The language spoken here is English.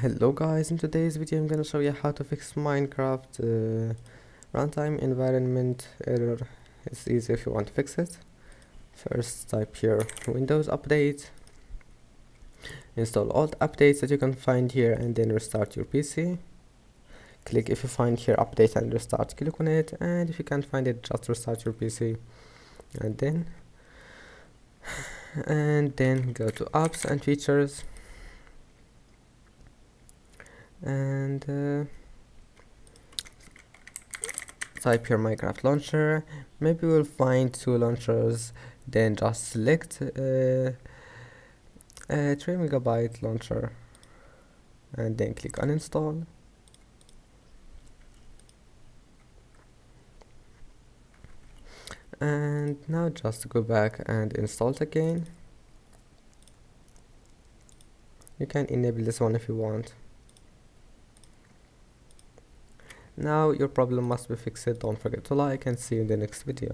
Hello guys, in today's video I'm gonna show you how to fix Minecraft runtime environment error. It's easy if you want to fix it. First type here Windows Update, install all the updates that you can find here and then restart your PC. Click if you find here update and restart, click on it, and if you can't find it just restart your PC and then go to apps and features and type here Minecraft launcher. Maybe we'll find two launchers, then just select 3 MB launcher and then click uninstall. And now just go back and install it again. You can enable this one if you want. Now your problem must be fixed. Don't forget to like and see you in the next video.